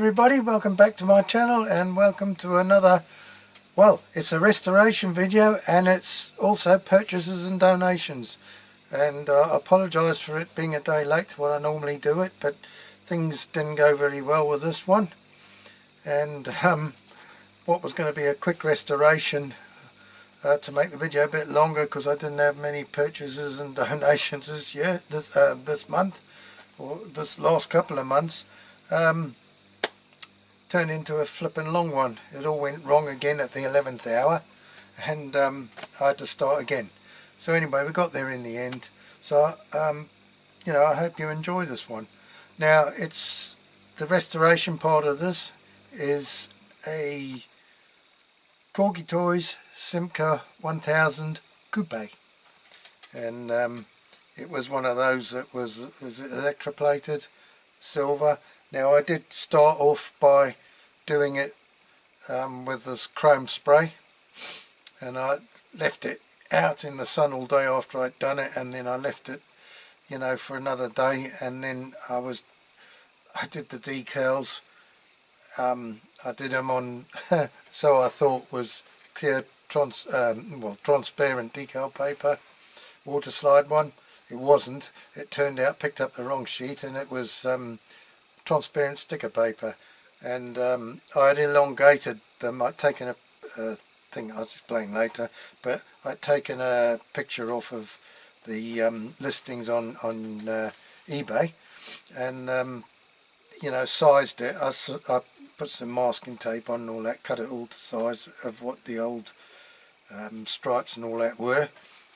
everybody, welcome back to my channel and welcome to another, well, it's a restoration video and it's also purchases and donations. And I apologise for it being a day late to what I normally do it, but things didn't go very well with this one. And what was going to be a quick restoration to make the video a bit longer because I didn't have many purchases and donations this year, this month, or this last couple of months, turned into a flippin' long one. It all went wrong again at the 11th hour and I had to start again. So anyway, we got there in the end. So you know, I hope you enjoy this one. Now, it's the restoration part of this is a Corgi Toys Simca 1000 Coupe, and it was one of those that was electroplated silver. Now, I did start off by doing it with this chrome spray, and I left it out in the sun all day after I'd done it, and then I left it, you know, for another day, and then I did the decals. I did them on so I thought was clear transparent decal paper, water slide one. It wasn't. It turned out, picked up the wrong sheet, and it was transparent sticker paper. And I had elongated them. I'd taken a thing I'll explain later, but I'd taken a picture off of the listings on eBay, and you know, sized it. I put some masking tape on and all that, cut it all to size of what the old stripes and all that were,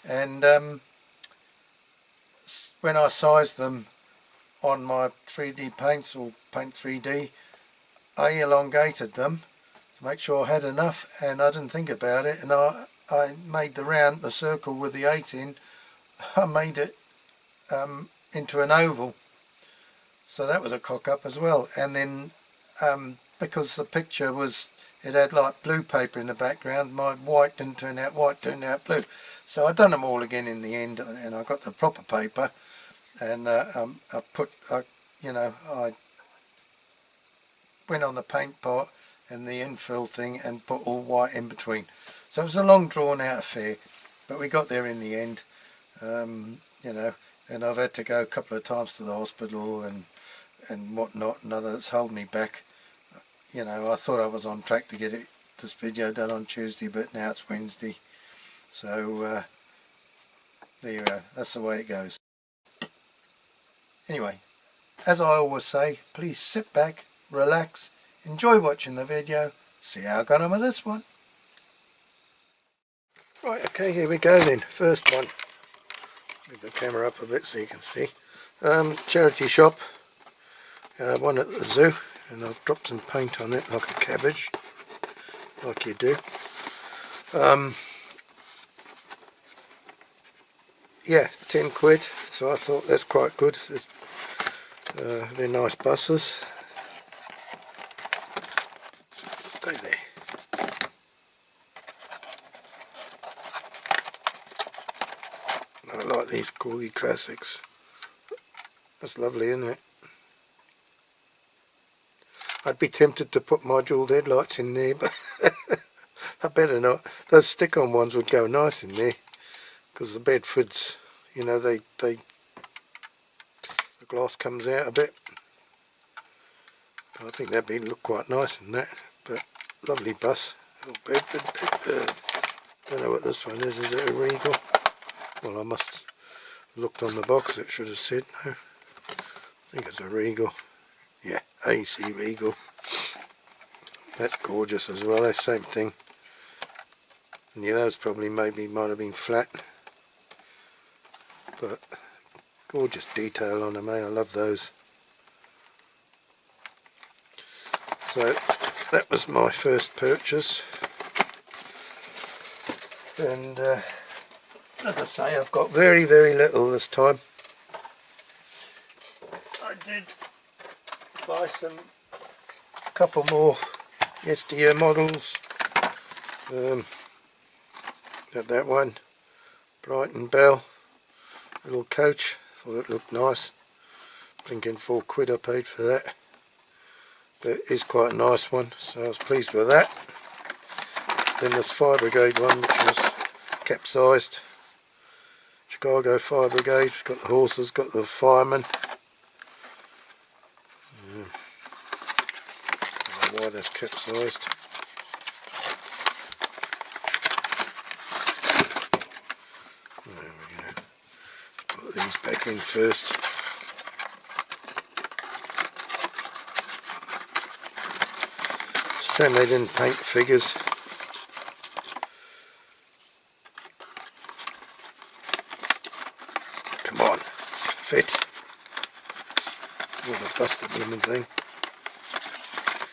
and when I sized them on my 3D paints, or Paint 3D, I elongated them to make sure I had enough, and I didn't think about it, and I made the circle with the 8 in, I made it into an oval, so that was a cock up as well. And then because the picture was, it had like blue paper in the background, my white didn't turn out white, turned out blue. So I done them all again in the end, and I got the proper paper, and I went on the paint part and the infill thing and put all white in between. So it was a long drawn out affair, but we got there in the end. You know, and I've had to go a couple of times to the hospital and whatnot, and others hold me back. You know, I thought I was on track to get this video done on Tuesday, but now it's Wednesday. So there you go, that's the way it goes. Anyway, as I always say, please sit back, relax, enjoy watching the video, see how I got on with this one. Right, okay, here we go then. First one. Move the camera up a bit so you can see. Charity shop, one at the zoo, and I've dropped some paint on it like a cabbage, like you do. Yeah, 10 quid, so I thought that's quite good. They're nice buses. Stay there. I like these Corgi classics. That's lovely, isn't it? I'd be tempted to put moduled headlights in there, but I better not. Those stick-on ones would go nice in there, because the Bedfords, you know, the glass comes out a bit. I think that'd look quite nice in that. But lovely bus. Oh, Bedford. Don't know what this one is. Is it a Regal? Well, I must have looked on the box. It should have said no. I think it's a Regal. Yeah, AC Regal. That's gorgeous as well. That's the same thing. And yeah, those probably might have been flat. But gorgeous detail on them, eh? I love those. So that was my first purchase. And as I say, I've got very, very little this time. I did buy a couple more yesteryear models. Got that one, Brighton Bell, little coach. Thought it looked nice. Blinking 4 quid I paid for that. but it's quite a nice one, so I was pleased with that. Then this Fire Brigade one, which was capsized. Chicago Fire Brigade, it's got the horses, got the firemen. I don't know why that's capsized. There we go. Put these back in first. Shame they didn't paint the figures. Come on, fit. What a busted blooming thing.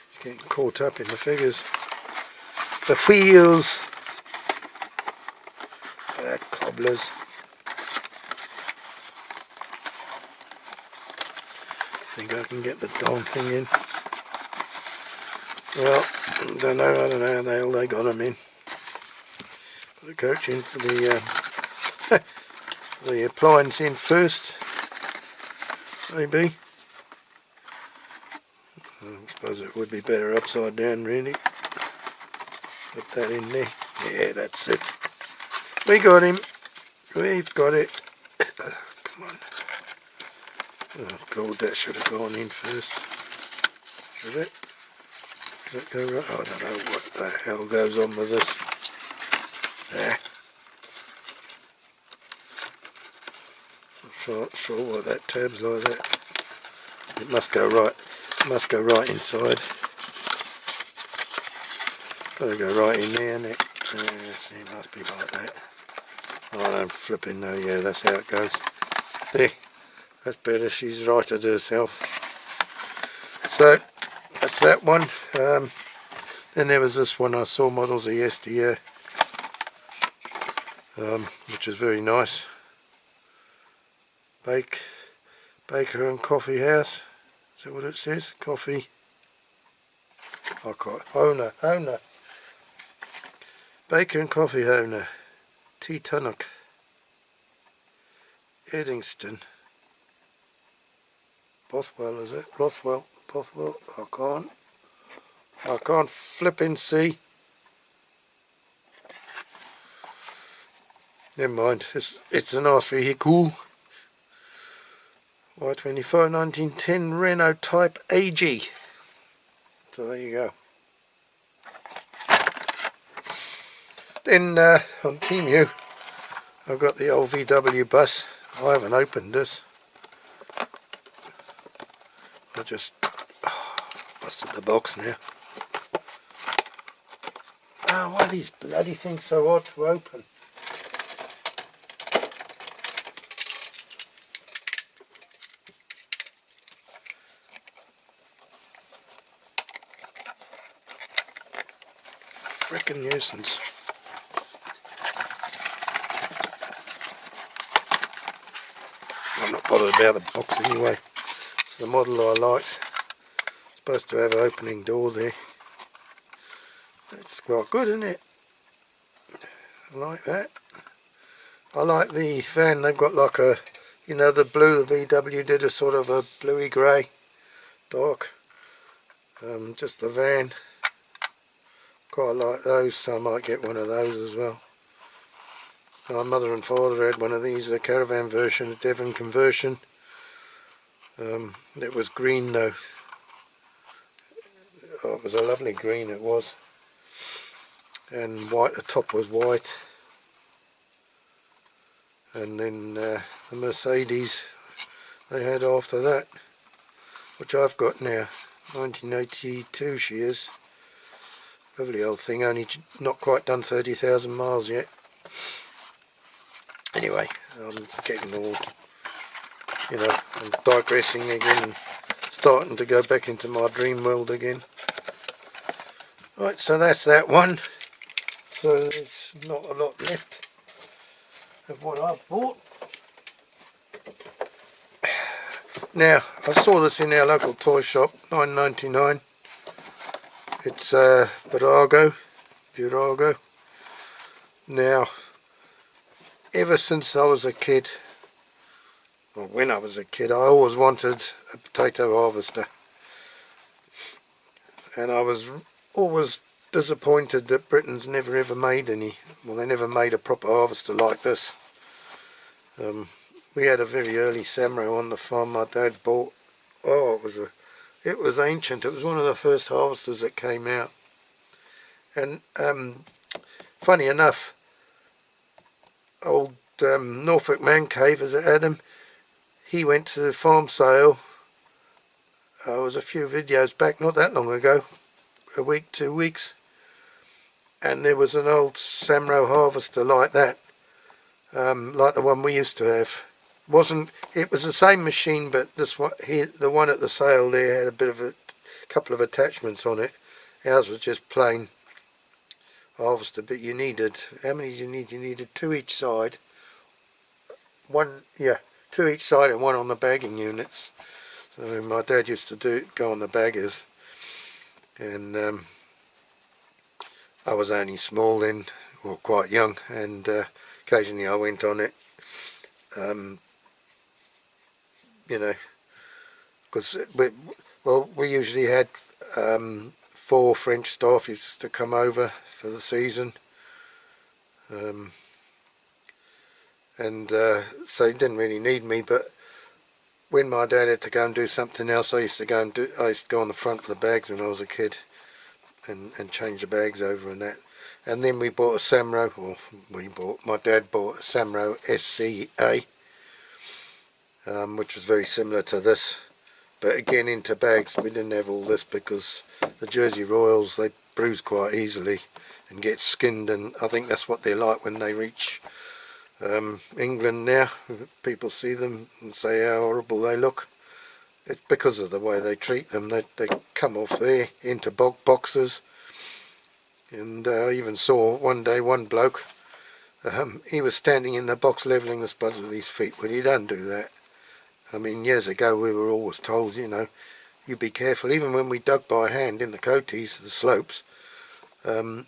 It's getting caught up in the figures. The wheels. Cobblers. Think I can get the darn thing in. Well, I don't know how the hell they got them in. Put the coach in for the the appliance in first, maybe. I suppose it would be better upside down, really. Put that in there. Yeah, that's it. We got him. We've got it. Come on. Oh God, that should have gone in first. Should it? Does it go right? I don't know what the hell goes on with this. There. Not sure why that tab's like that. It must go right. It must go right inside. Gotta go right in there, innit? Yes, it must be like that. Oh, I don't flipping know. Yeah, that's how it goes. There. That's better. She's righted herself. So that's that one. Then there was this one I saw, models of yesteryear, which is very nice. Baker and Coffee House. Is that what it says? Coffee. I can't. Owner. Baker and Coffee owner. T. Tunnock. Eddingston. Bothwell, is it? Bothwell. I can't flipping see. Never mind. It's a nice vehicle. Y25 1910 Renault Type AG. So there you go. Then on Temu, I've got the old VW bus. I haven't opened this. I just busted the box now. Oh, why are these bloody things so hard to open? Frickin' nuisance. I'm not bothered about the box anyway. It's the model I liked. Supposed to have an opening door there. That's quite good, isn't it? I like that. I like the van. They've got like a, you know, the blue, the VW did a sort of a bluey grey, dark. Just the van. Quite like those, so I might get one of those as well. My mother and father had one of these, a caravan version, a Devon conversion. It was green though. Oh, it was a lovely green it was. And white, the top was white. And then the Mercedes they had after that, which I've got now. 1982 she is. Lovely old thing, only not quite done 30,000 miles yet. Anyway, I'm getting all, you know, I'm digressing again and starting to go back into my dream world again. Right, so that's that one. So there's not a lot left of what I've bought. Now, I saw this in our local toy shop, $9.99. It's Burago. Now, ever since I was a kid, or when I was a kid, I always wanted a potato harvester. and I was always disappointed that Britain's never ever made any. Well, they never made a proper harvester like this. We had a very early Samurai on the farm my dad bought. Oh, it was ancient. It was one of the first harvesters that came out. And funny enough, old Norfolk Man Cave, as it had him, he went to the farm sale. It was a few videos back, not that long ago, a week, 2 weeks, and there was an old Samurai harvester like that, like the one we used to have. It was the same machine, but this one here, the one at the sale there, had a bit of a couple of attachments on it. Ours was just plain harvester, but you needed, how many did you need? You needed 2 each side. Two each side and one on the bagging units. So my dad used to go on the baggers, and I was only small then, or quite young, and occasionally I went on it. You know, because we usually had 4 French staff used to come over for the season, so he didn't really need me. But when my dad had to go and do something else, I used to go on the front of the bags when I was a kid, and change the bags over and that. And then we bought a Samurai, my dad bought a Samurai SCA, which was very similar to this, but again into bags. We didn't have all this because the Jersey Royals, they bruise quite easily and get skinned, and I think that's what they're like when they reach England now. People see them and say how horrible they look. It's because of the way they treat them. They come off there into boxes, and I even saw one day one bloke, he was standing in the box levelling the spuds with his feet. Well, you don't do that. I mean, years ago we were always told, you know, you be careful. Even when we dug by hand in the coaties, the slopes, you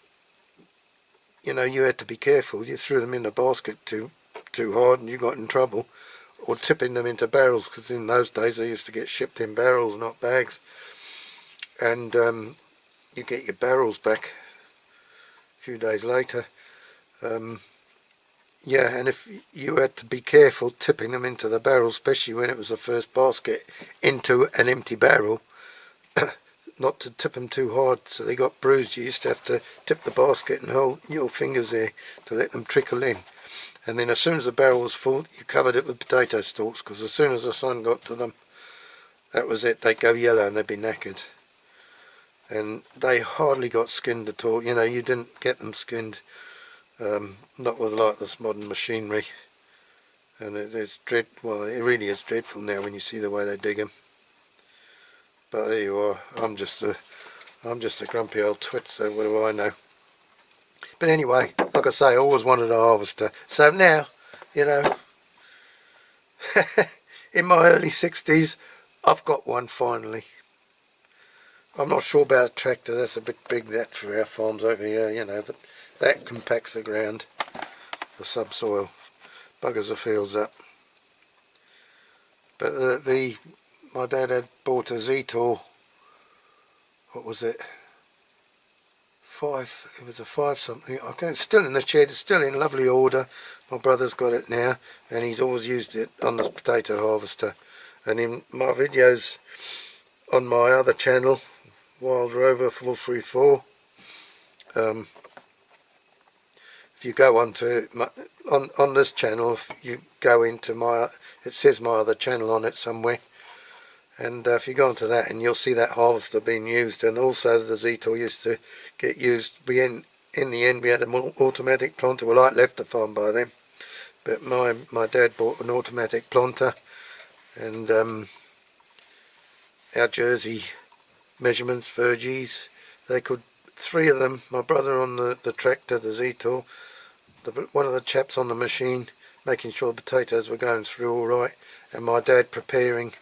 know, you had to be careful. You threw them in the basket too hard and you got in trouble. Or tipping them into barrels, because in those days they used to get shipped in barrels, not bags. And you get your barrels back a few days later. Yeah, and if you had to be careful tipping them into the barrel, especially when it was the first basket, into an empty barrel, not to tip them too hard so they got bruised. You used to have to tip the basket and hold your fingers there to let them trickle in. And then as soon as the barrel was full, you covered it with potato stalks, because as soon as the sun got to them, that was it. They'd go yellow and they'd be knackered. And they hardly got skinned at all. You know, you didn't get them skinned. Not with like this modern machinery, and it really is dreadful now when you see the way they dig them. But there you are. I'm just a grumpy old twit, so what do I know? But anyway, like I say, I always wanted a harvester. So now, you know, in my early 60s, I've got one finally. I'm not sure about a tractor. That's a bit big, that, for our farms over here. You know, that compacts the ground, the subsoil, buggers the fields up. But my dad had bought a Zetor. What was it? It was a 5 something. It's still in the shed. It's still in lovely order. My brother's got it now, and he's always used it on the potato harvester. And in my videos on my other channel, Wild Rover 434, if you go onto on this channel, if you go into it says my other channel on it somewhere, and if you go onto that, and you'll see that harvester being used, and also the Zetor used to get used. In the end we had an automatic planter. Well, I'd left the farm by then, but my dad bought an automatic planter, and our Jersey measurements, Virgies, they could, 3 of them, my brother on the tractor, the Zetor, one of the chaps on the machine, making sure the potatoes were going through all right, and my dad preparing,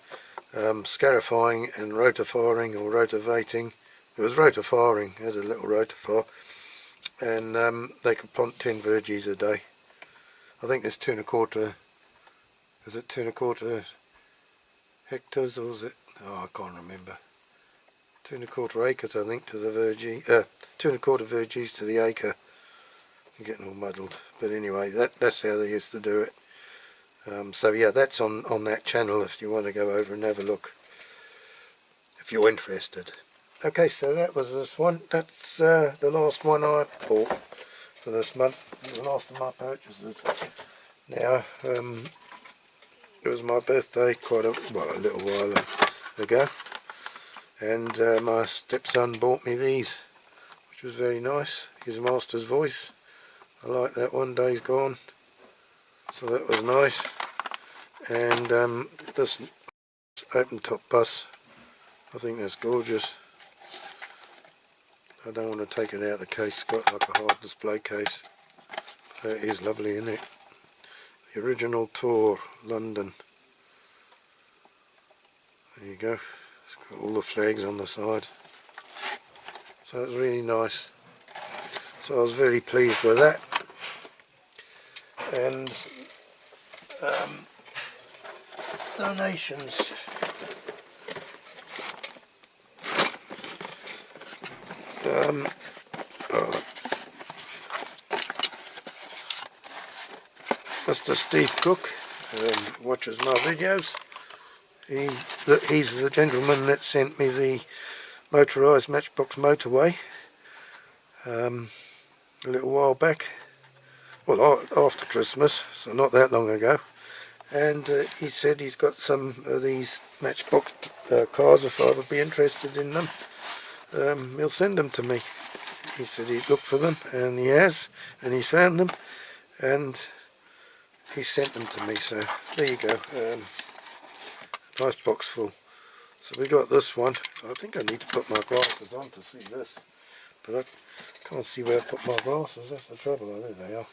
scarifying and rotifiring or rotivating. It was rotifiring, it had a little rotifar, and they could plant 10 Virgies a day. I think there's 2 1/4, is it 2 1/4 hectares, or is it, oh, I can't remember. 2¼ acres I think to the Vergy, 2¼ Vergies to the acre. I'm getting all muddled, but anyway, that's how they used to do it. So yeah, that's on that channel if you want to go over and have a look, if you're interested. Okay, so that was this one. That's the last one I bought for this month, the last of my purchases. Now, it was my birthday quite a little while ago, and my stepson bought me these, which was very nice. His master's voice, I like that one. Days Gone, so that was nice. And this open top bus, I think that's gorgeous. I don't want to take it out of the case. It's got like a hard display case. That is lovely, isn't it? The original tour, London. There you go. It's got all the flags on the side. So it's really nice. So I was very pleased with that. And donations. Mr. Steve Cook watches my videos. He's the gentleman that sent me the motorised Matchbox motorway a little while back, well after Christmas, so not that long ago, and he said he's got some of these Matchbox cars. If I would be interested in them, he'll send them to me. He said he'd look for them, and he has, and he's found them, and he sent them to me. So there you go, nice box full. So we got this one. I think I need to put my glasses on to see this, but I can't see where I put my glasses. That's the trouble. Oh, there they are.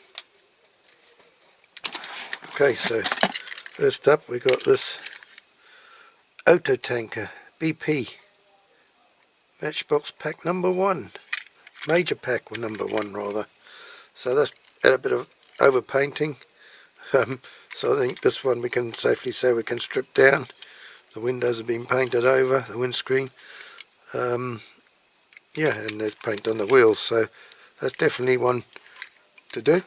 Okay, so first up we got this Auto Tanker BP Matchbox pack number 1, major pack, or number 1 rather. So that's had a bit of overpainting. So I think this one we can safely say we can strip down. The windows have been painted over, the windscreen. Yeah, and there's paint on the wheels, so that's definitely one to do.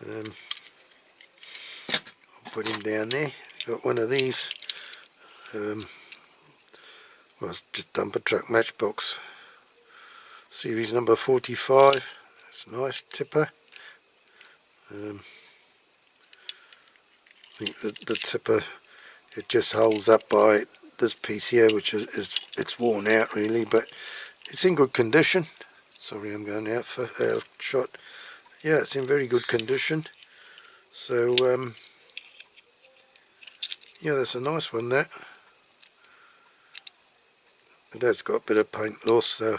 I'll put him down there. Got one of these. Well, it's just dumper truck Matchbox. Series number 45. That's a nice tipper. I think the tipper, it just holds up by this piece here, which is it's worn out really, but it's in good condition. Sorry, I'm going out of shot. Yeah, it's in very good condition. So yeah, that's a nice one. That it has got a bit of paint loss, so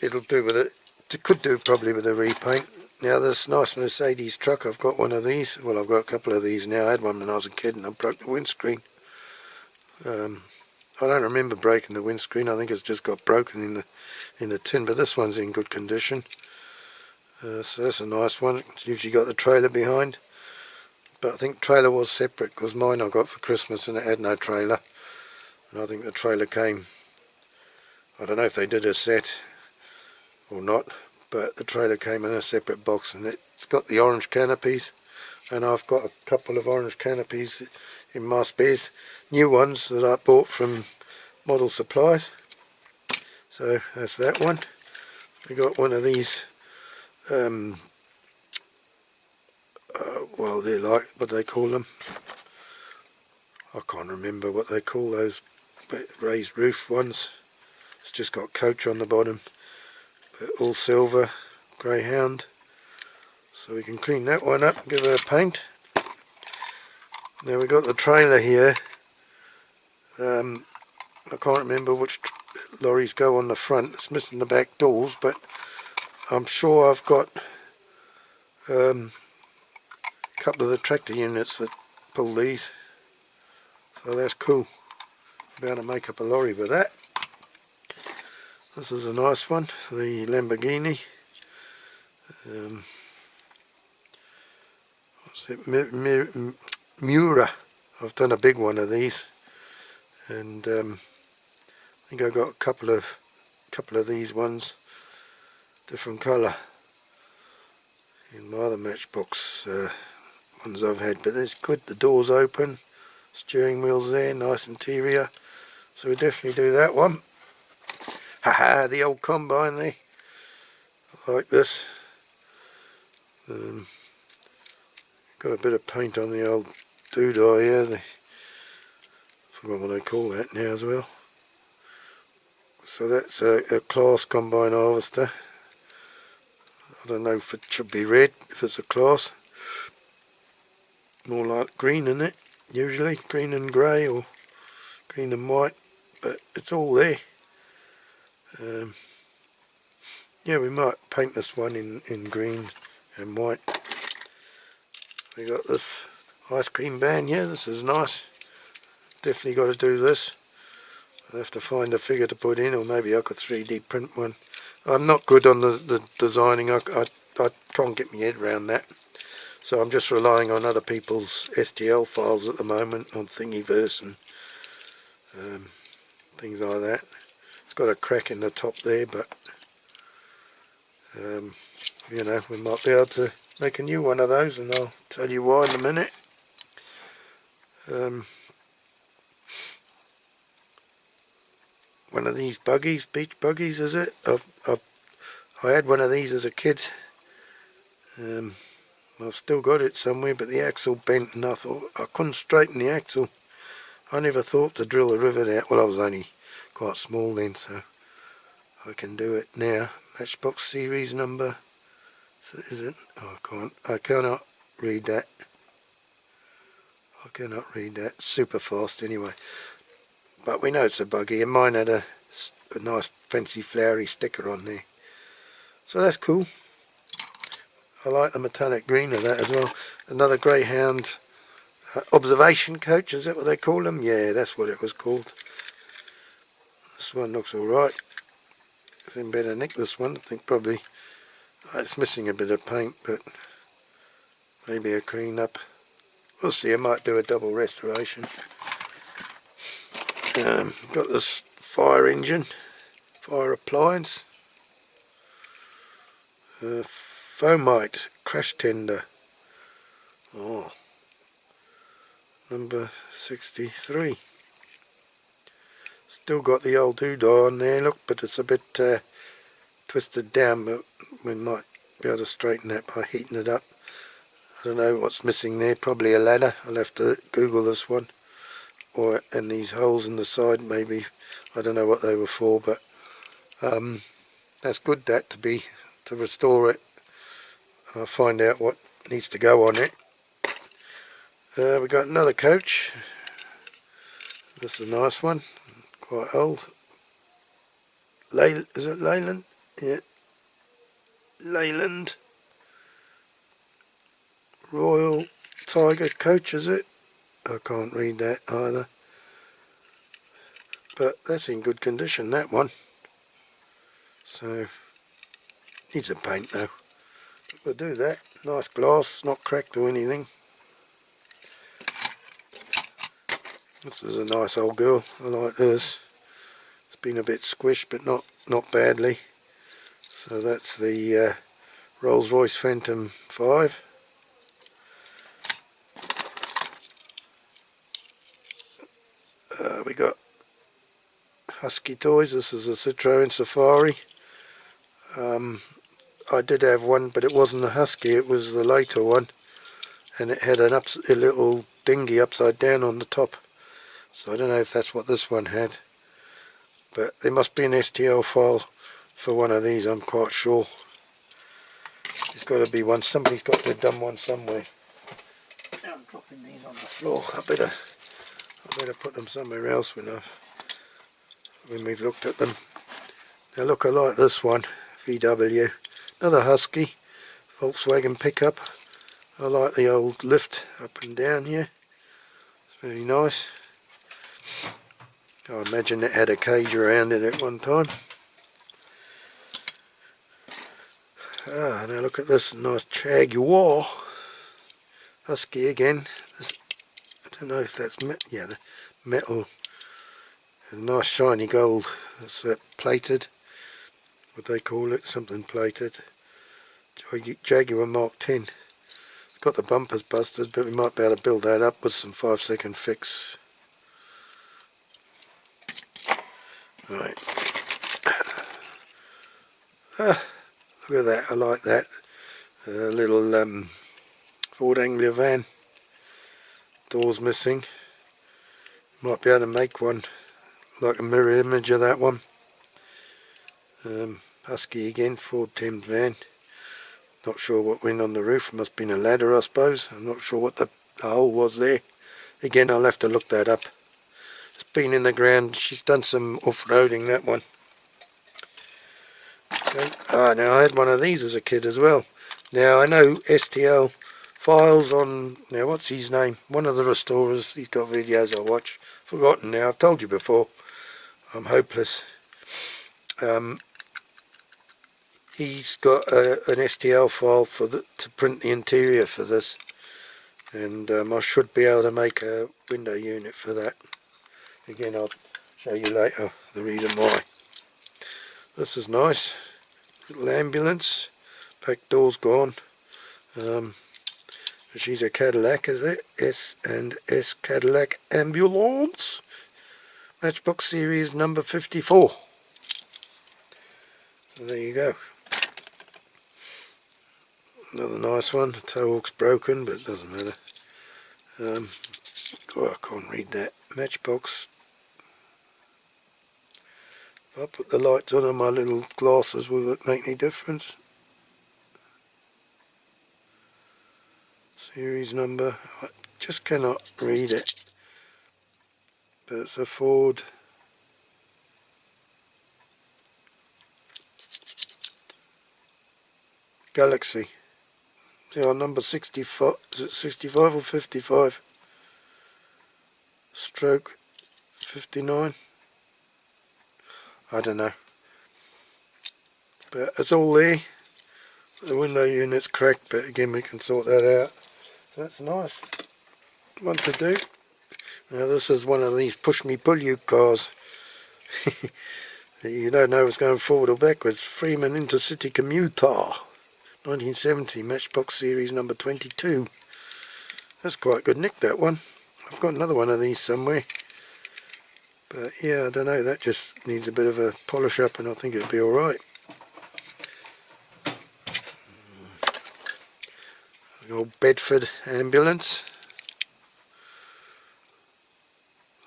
it'll do with it. It could do probably with a repaint. Now this nice Mercedes truck, I've got one of these. Well, I've got a couple of these now. I had one when I was a kid and I broke the windscreen. I don't remember breaking the windscreen. I think it's just got broken in the tin, but this one's in good condition. So that's a nice one. It's usually got the trailer behind, but I think trailer was separate because mine I got for Christmas and it had no trailer. And I think the trailer came, I don't know if they did a set or not, but the trailer came in a separate box, and it's got the orange canopies, and I've got a couple of orange canopies in my spares, new ones that I bought from Model Supplies. So that's that one. We got one of these, well, they're like, what they call them, I can't remember what they call those raised roof ones. It's just got coach on the bottom, but all silver, greyhound. So we can clean that one up and give it a paint. Now we got the trailer here. I can't remember which lorries go on the front. It's missing the back doors, but I'm sure I've got a couple of the tractor units that pull these. So that's cool. I'm about to make up a lorry with that. This is a nice one, the Lamborghini. What's it? Miura. I've done a big one of these, and I think I got a couple of these ones, different colour, in my other matchbox ones I've had. But it's good. The door's open, steering wheel's there, nice interior. So we definitely do that one. Haha, the old combine there. I like this. Got a bit of paint on the old doodah here. I forgot what they call that now as well. So that's a class combine harvester. I don't know if it should be red, if it's a class. More like green, isn't it? Usually green and grey or green and white, but it's all there. Yeah, we might paint this one in green and white. We got this ice cream band here. This is nice. Definitely got to do this. I'll have to find a figure to put in, or maybe I could 3D print one. I'm not good on the designing. I can't get my head around that. So I'm just relying on other people's STL files at the moment, on Thingiverse and things like that. It's got a crack in the top there, but you know, we might be able to make a new one of those, and I'll tell you why in a minute. One of these buggies, beach buggies, is it? I had one of these as a kid. I've still got it somewhere, but the axle bent, and I thought I couldn't straighten the axle. I never thought to drill a rivet out. Well, I was only quite small then, so I can do it now. Matchbox series number, is it? Oh, I cannot read that. I cannot read that. Super fast anyway. But we know it's a buggy, and mine had a nice fancy flowery sticker on there. So that's cool. I like the metallic green of that as well. Another greyhound observation coach, is that what they call them? Yeah, that's what it was called. This one looks alright. I think better nick this one. I think probably it's missing a bit of paint, but maybe a clean up. We'll see. I might do a double restoration. Got this fire engine, fire appliance, foamite crash tender. Oh, number 63. Still got the old doodah on there, look, but it's a bit twisted down, but we might be able to straighten that by heating it up. I don't know what's missing there, probably a ladder. I'll have to Google this one. And these holes in the side, maybe, I don't know what they were for, but that's good, that, to restore it. I'll find out what needs to go on it. We got another coach. This is a nice one, quite old. Is it Leyland? Yeah, Leyland Royal Tiger coach, is it? I can't read that either, but that's in good condition, that one. So needs a paint though. We'll do that. Nice glass, not cracked or anything. This is a nice old girl. I like this. It's been a bit squished, but not badly. So that's the Rolls-Royce Phantom 5. We got Husky toys. This is a Citroen Safari. I did have one, but it wasn't a Husky, it was the later one, and it had a little dinghy upside down on the top. So I don't know if that's what this one had, but there must be an STL file for one of these, I'm quite sure. There's got to be one. Somebody's got to have done one somewhere. Now I'm dropping these on the floor. I better put them somewhere else when we've looked at them. Now look, I like this one, VW. Another Husky, Volkswagen pickup. I like the old lift up and down here. It's very nice. I imagine it had a cage around it at one time. Now look at this nice Jaguar Husky again. I don't know if that's the metal A nice shiny gold. It's plated, what they call it, something plated. Jaguar Mark 10. It's got the bumpers busted, but we might be able to build that up with some 5-second fix. Right. Look at that, I like that. A little Ford Anglia van. Doors missing. Might be able to make one like a mirror image of that one. Husky again, Ford Thames van. Not sure what went on the roof. It must have been a ladder, I suppose. I'm not sure what the hole was there. Again, I'll have to look that up. It's been in the ground. She's done some off-roading, that one. Okay. Now I had one of these as a kid as well. Now I know STL files on, now what's his name? One of the restorers. He's got videos I watch. Forgotten now. I've told you before. I'm hopeless. He's got an STL file to print the interior for this, and I should be able to make a window unit for that. Again, I'll show you later the reason why. This is nice. Little ambulance. Back door's gone. She's a Cadillac, is it? S&S Cadillac Ambulance. Matchbox series number 54. So there you go. Another nice one. The toe hook's broken, but it doesn't matter. I can't read that. Matchbox. If I put the lights on my little glasses, will it make any difference? Series number. I just cannot read it. But it's a Ford Galaxy. They are number 65, is it 65 or 55? Stroke 59? I don't know. But it's all there. The window unit's cracked, but again we can sort that out. So that's nice. One to do. Now this is one of these push me pull you cars. You don't know if it's going forward or backwards. Freeman Intercity Commuter. 1970, Matchbox series number 22. That's quite good nick, that one. I've got another one of these somewhere. But yeah, I don't know, that just needs a bit of a polish up and I think it'll be alright. The old Bedford ambulance.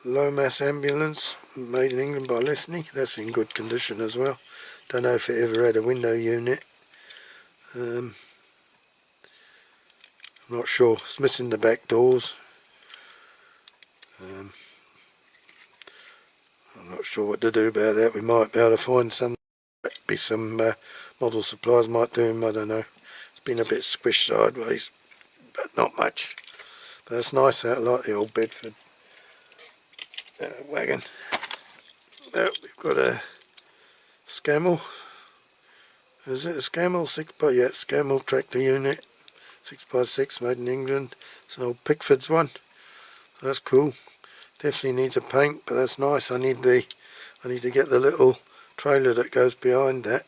Low mass ambulance, made in England by Lesney. That's in good condition as well. Don't know if it ever had a window unit. I'm not sure. It's missing the back doors. I'm not sure what to do about that. We might be able to find some. Be some model supplies might do them. I don't know. It's been a bit squished sideways, but not much. But that's nice. I like the old Bedford wagon. We've got a Scammell. Is it a Scammell? 6x, yeah, Scammell tractor unit, 6x6, made in England. It's an old Pickford's one. So that's cool. Definitely needs a paint, but that's nice. I need to get the little trailer that goes behind that.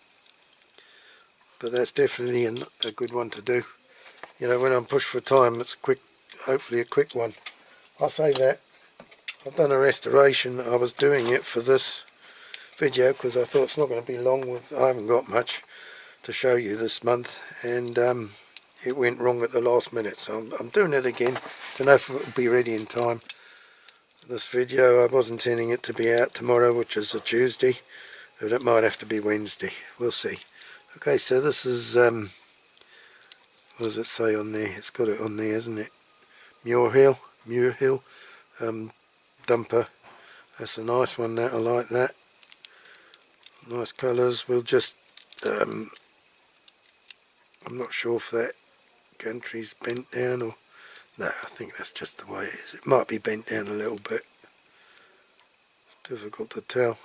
But that's definitely a good one to do. You know, when I'm pushed for time, it's hopefully a quick one. I'll say that. I've done a restoration. I was doing it for this video because I thought it's not going to be long. I haven't got much to show you this month, and it went wrong at the last minute, so I'm doing it again. Don't know if it will be ready in time. This video, I was intending it to be out tomorrow, which is a Tuesday, but it might have to be Wednesday. We'll see. Okay, so this is what does it say on there? It's got it on there, isn't it? Muir Hill dumper. That's a nice one. That I like that. Nice colours. We'll just I'm not sure if that gantry's bent down or no, I think that's just the way it is. It might be bent down a little bit. It's difficult to tell.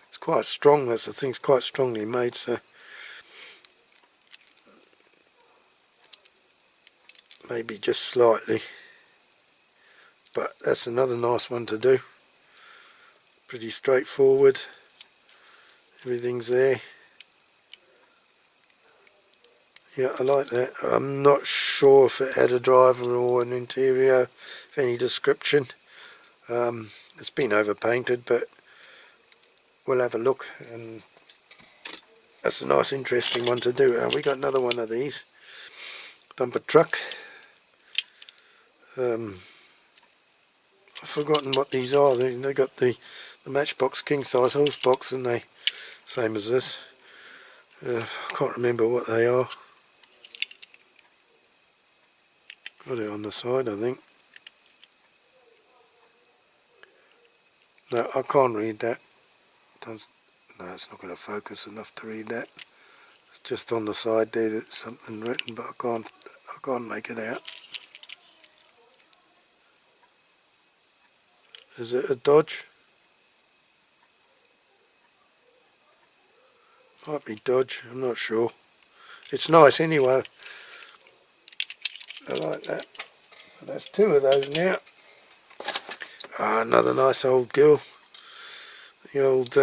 It's quite strong, that's the thing, it's quite strongly made, so maybe just slightly. But that's another nice one to do. pretty straightforward. Everything's there. Yeah, I like that. I'm not sure if it had a driver or an interior of any description. It's been overpainted, but we'll have a look, and that's a nice interesting one to do. We got another one of these dumper truck. I've forgotten what these are. They got the Matchbox king size horse box, and they same as this. I can't remember what they are. Got it on the side, I think. No, I can't read that. No, it's not going to focus enough to read that. It's just on the side there. There's something written, but I can't make it out. Is it a Dodge? Might be Dodge. I'm not sure. It's nice anyway. I like that. So that's two of those now. Another nice old girl. The old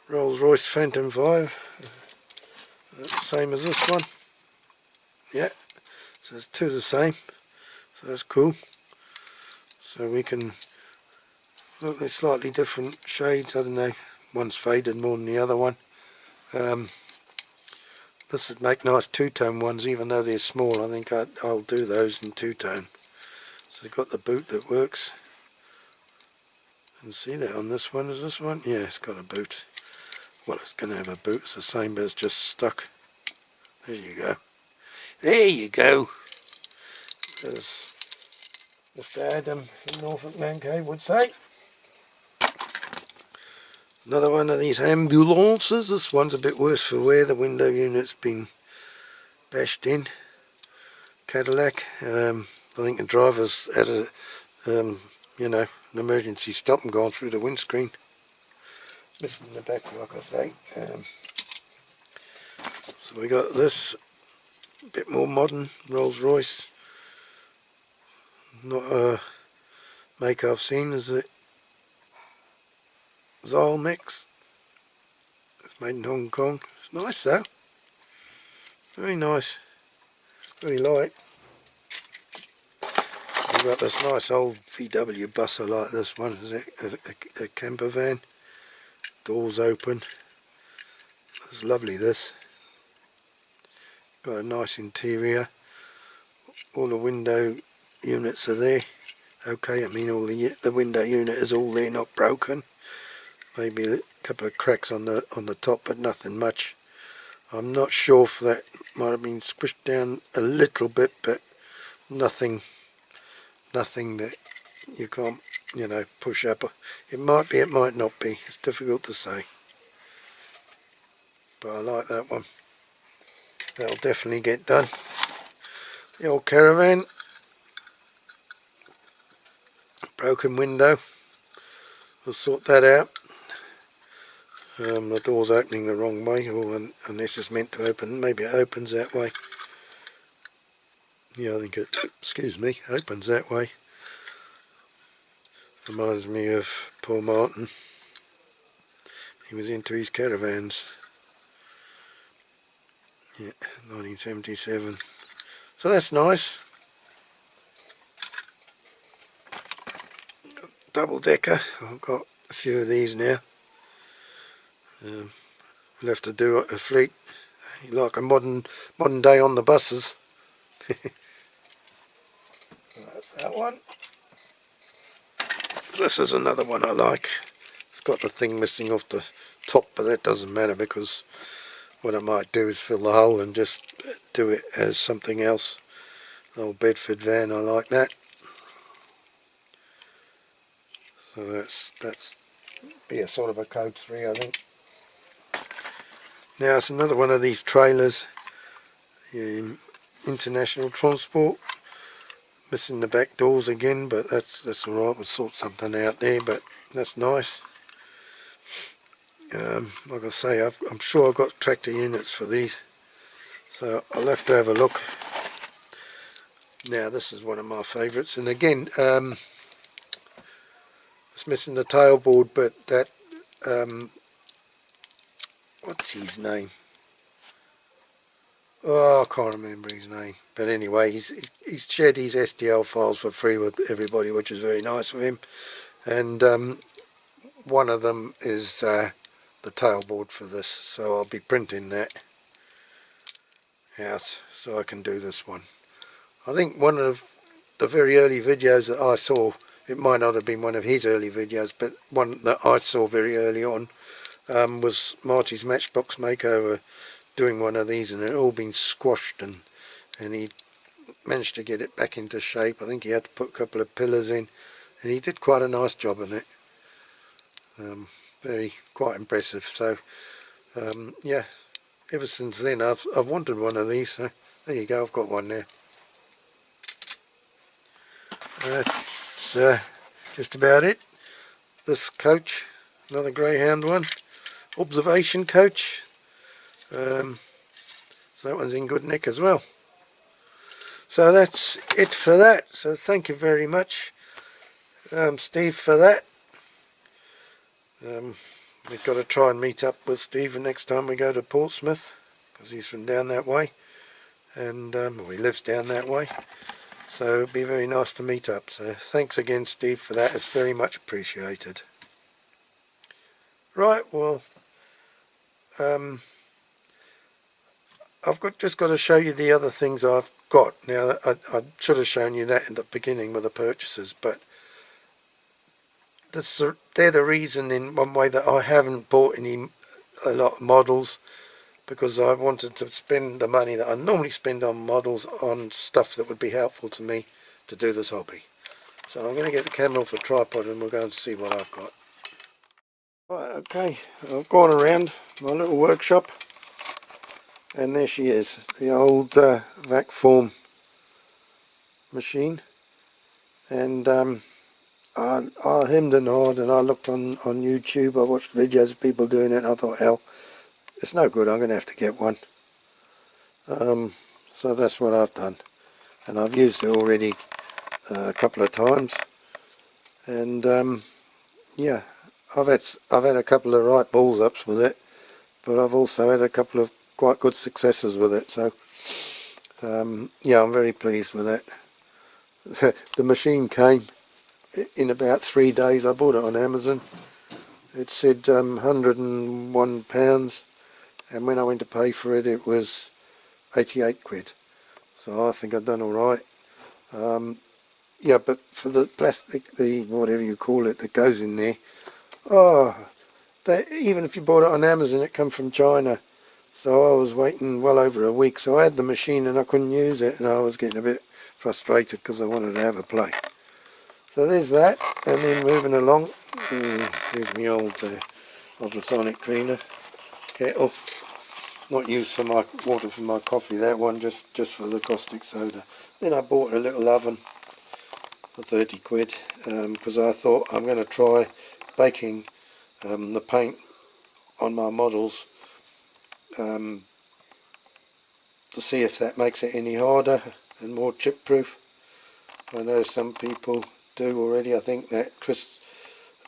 Rolls-Royce Phantom 5. That's the same as this one. Yeah. So it's two the same. So that's cool. So we can look, they're slightly different shades. I don't know. One's faded more than the other one. This would make nice two-tone ones, even though they're small. I think I'll do those in two-tone. So they've got the boot that works. And see that on this one. Is this one? Yeah, it's got a boot. Well, it's going to have a boot. It's the same, but it's just stuck. There you go. There you go. As Mr. Adam from Norfolk Man Cave would say. Another one of these ambulances. This one's a bit worse for wear. The window unit's been bashed in. Cadillac. I think the driver's had a, you know, an emergency stop and gone through the windscreen. Missing the back, like I say. So we got this, a bit more modern Rolls-Royce. Not a make I've seen, is it? Zol mix. It's made in Hong Kong. It's nice though. Very nice. Very light. We've got this nice old VW bus. I like this one. Is it a camper van? Doors open. It's lovely, this. Got a nice interior. All the window units are there. Okay, I mean all the window unit is all there, not broken. Maybe a couple of cracks on the top, but nothing much. I'm not sure if that might have been squished down a little bit, but nothing that you can't, you know, push up. It might be, it might not be. It's difficult to say. But I like that one. That'll definitely get done. The old caravan. Broken window. We'll sort that out. The door's opening the wrong way, or unless it's meant to open. Maybe it opens that way. Yeah, I think it, excuse me, opens that way. Reminds me of Paul Martin. He was into his caravans. Yeah, 1977. So that's nice. Double decker. I've got a few of these now. We'll have to do a fleet, like a modern day on the buses. That's that one. This is another one I like. It's got the thing missing off the top, but that doesn't matter, because what I might do is fill the hole and just do it as something else. An old Bedford van, I like that. So that's be a sort of a code 3, I think. Now it's another one of these trailers in international transport. Missing the back doors again, but that's alright. We'll sort something out there, but that's nice. Like I say, I'm sure I've got tractor units for these, so I'll have to have a look. Now this is one of my favourites, and again, this It's missing the tailboard, but that what's his name? Oh, I can't remember his name. But anyway, he's shared his STL files for free with everybody, which is very nice of him. And one of them is the tailboard for this, so I'll be printing that out so I can do this one. I think one of the very early videos that I saw, it might not have been one of his early videos, but one that I saw very early on was Marty's Matchbox Makeover doing one of these, and it had all been squashed, and he managed to get it back into shape. I think he had to put a couple of pillars in, and he did quite a nice job on it. Quite impressive. So yeah, ever since then I've wanted one of these, so there you go, I've got one there. That's just about it. This coach, another greyhound one, observation coach, so that one's in good nick as well. So that's it for that. So thank you very much, Steve, for that. We've got to try and meet up with Steve next time we go to Portsmouth, because he's from down that way, and he lives down that way, so it'd be very nice to meet up. So thanks again, Steve, for that. It's very much appreciated. Right, well, I've just got to show you the other things I've got. Now, I should have shown you that in the beginning with the purchases, but they're the reason in one way that I haven't bought a lot of models, because I wanted to spend the money that I normally spend on models on stuff that would be helpful to me to do this hobby. So I'm going to get the camera off the tripod and we'll go and see what I've got. Right, okay, I've gone around my little workshop, and there she is, the old vac form machine. And I hemmed and hawed, and I looked on YouTube. I watched videos of people doing it, and I thought, hell, it's no good, I'm going to have to get one. So that's what I've done, and I've used it already a couple of times, and yeah, I've had a couple of right balls ups with it, but I've also had a couple of quite good successes with it. So yeah, I'm very pleased with it. The machine came in about 3 days. I bought it on Amazon. It said £101, and when I went to pay for it, it was 88 quid. So I think I've done all right. Yeah, but for the plastic, the whatever you call it, that goes in there, oh, even if you bought it on Amazon, it come from China. So I was waiting well over a week. So I had the machine and I couldn't use it, and I was getting a bit frustrated because I wanted to have a play. So there's that, and then moving along, here's my old ultrasonic cleaner kettle. Not used for my water for my coffee, that one, just for the caustic soda. Then I bought a little oven for 30 quid, because I thought I'm going to try baking the paint on my models to see if that makes it any harder and more chip proof. I know some people do already. I think that Chris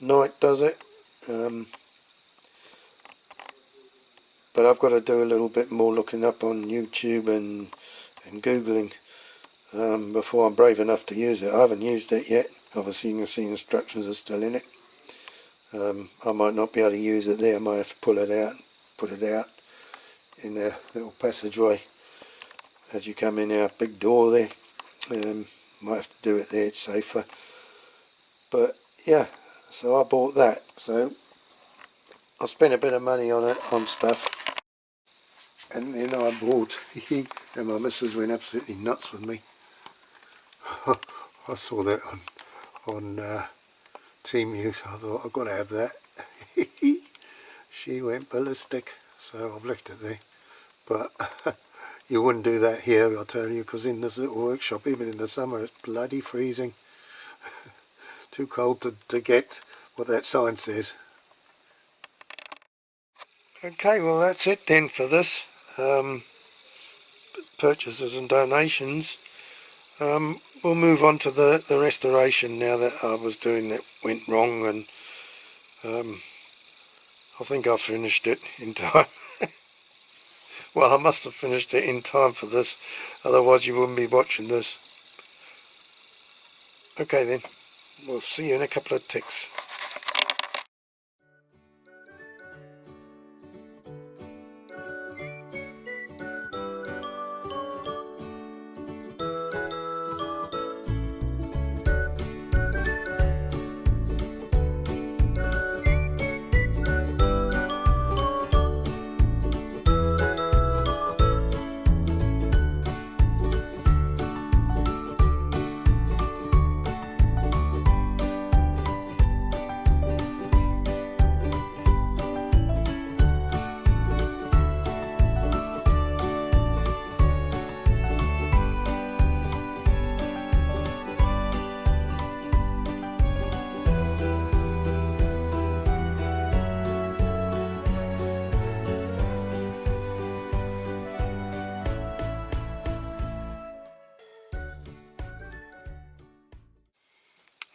Knight does it, but I've got to do a little bit more looking up on YouTube and Googling before I'm brave enough to use it. I haven't used it yet. Obviously you can see instructions are still in it. I might not be able to use it there. I might have to pull it out and put it out in a little passageway as you come in our big door there. Might have to do it there, it's safer. But yeah, so I bought that. So I spent a bit of money on it, on stuff, and then I bought and my missus went absolutely nuts with me. I saw that on Temu, so I thought I've got to have that. She went ballistic, so I've left it there. But you wouldn't do that here, I'll tell you, because in this little workshop, even in the summer, it's bloody freezing. Too cold to get what that sign says. Okay, well that's it then for this. Purchases and donations. We'll move on to the restoration now that I was doing that went wrong, and I think I finished it in time. Well, I must have finished it in time for this, otherwise you wouldn't be watching this. Okay then, we'll see you in a couple of ticks.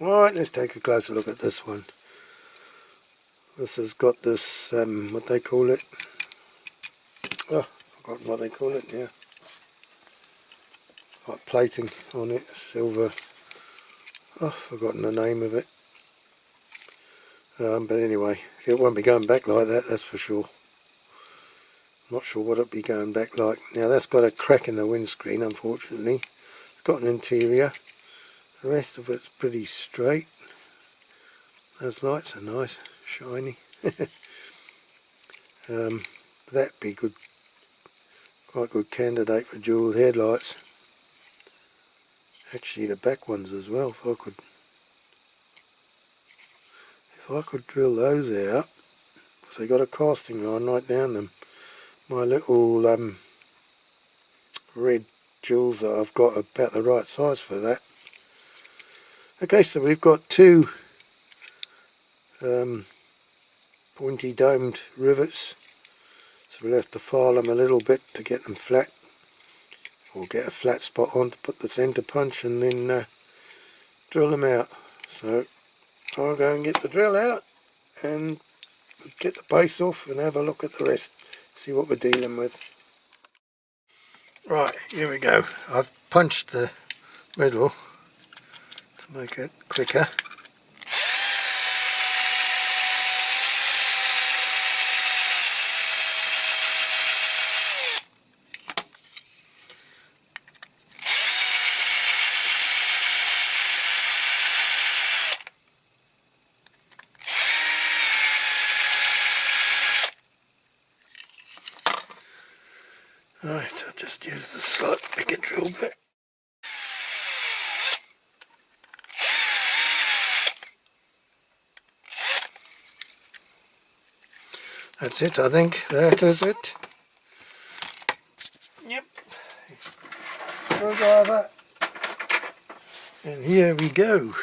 Right, let's take a closer look at this one. This has got this, what they call it. Oh, forgotten what they call it now. Like plating on it, silver. Oh, forgotten the name of it. But anyway, it won't be going back like that, that's for sure. Not sure what it'll be going back like. Now that's got a crack in the windscreen, unfortunately. It's got an interior. The rest of it's pretty straight. Those lights are nice, shiny. That'd be good, quite good candidate for dual headlights. Actually, the back ones as well. If I could drill those out, because they got a casting line right down them. My little red jewels that I've got are about the right size for that. Okay, so we've got two pointy domed rivets, so we'll have to file them a little bit to get them flat, or get a flat spot on to put the centre punch, and then drill them out. So I'll go and get the drill out and get the base off and have a look at the rest, see what we're dealing with. Right, here we go. I've punched the middle to make it quicker. Right, I'll just use the slight bigger drill bit. That's it, I think. That is it. Yep. Screwdriver. And here we go.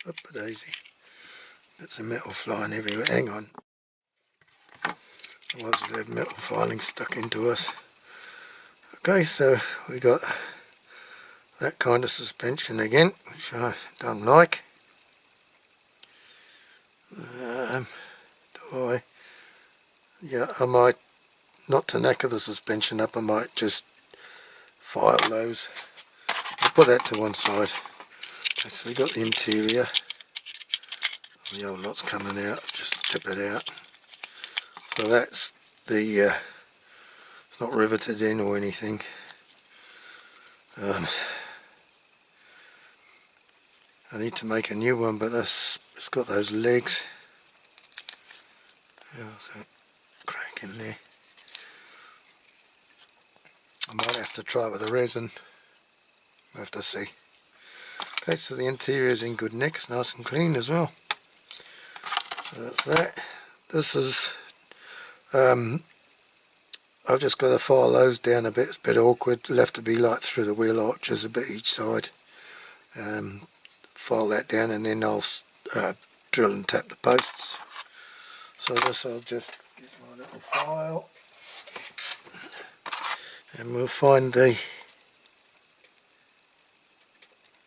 Up-a-daisy. Bits of metal flying everywhere. Hang on. Otherwise we'll have metal filing stuck into us. Okay, so we got that kind of suspension again, which I don't like. I might, not to knacker the suspension up, I might just file those. I'll put that to one side. Okay, so we got the interior. The old lot's coming out, just tip it out. So that's the, it's not riveted in or anything. I need to make a new one, but it's got those legs. There's a crack in there. I might have to try it with a resin. We'll have to see. Okay, so the interior is in good nick, it's nice and clean as well. So that's that. This is, I've just got to file those down a bit. It's a bit awkward. It'll have to be like through the wheel arches a bit each side. File that down, and then I'll drill and tap the posts. So this, I'll just get my little file. and we'll find the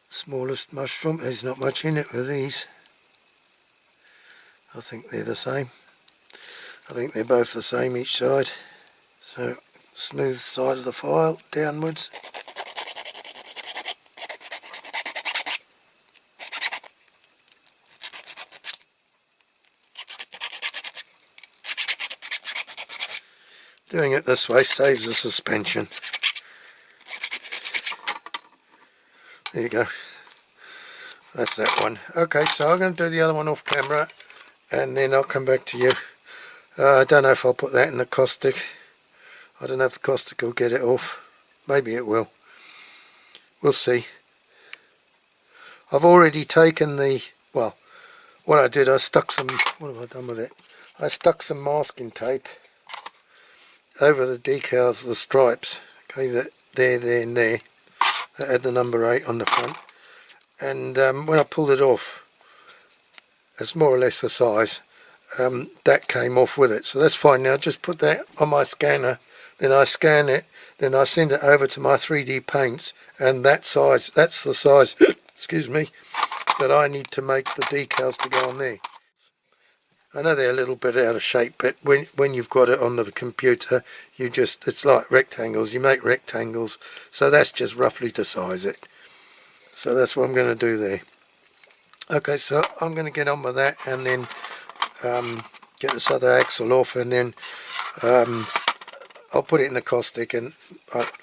smallest mushroom. There's not much in it with these. I think they're the same. I think they're both the same each side. So smooth side of the file downwards. Doing it this way saves the suspension. There you go. That's that one. Okay, so I'm going to do the other one off camera and then I'll come back to you. I don't know if I'll put that in the caustic. I don't know if the caustic will get it off. Maybe it will. We'll see. I've already taken the, well, what I did, I stuck some, what have I done with it? I stuck some masking tape over the decals, the stripes. Okay, that there, and there. That had the number 8 on the front. And when I pulled it off, it's more or less the size, that came off with it. So that's fine. Now just put that on my scanner, then I scan it, then I send it over to my 3D paints, and that size, that's the size, excuse me, that I need to make the decals to go on there. I know they're a little bit out of shape, but when you've got it on the computer, you just, it's like rectangles, you make rectangles, so that's just roughly to size it. So that's what I'm going to do there. Okay, so I'm going to get on with that and then get this other axle off, and then I'll put it in the caustic, and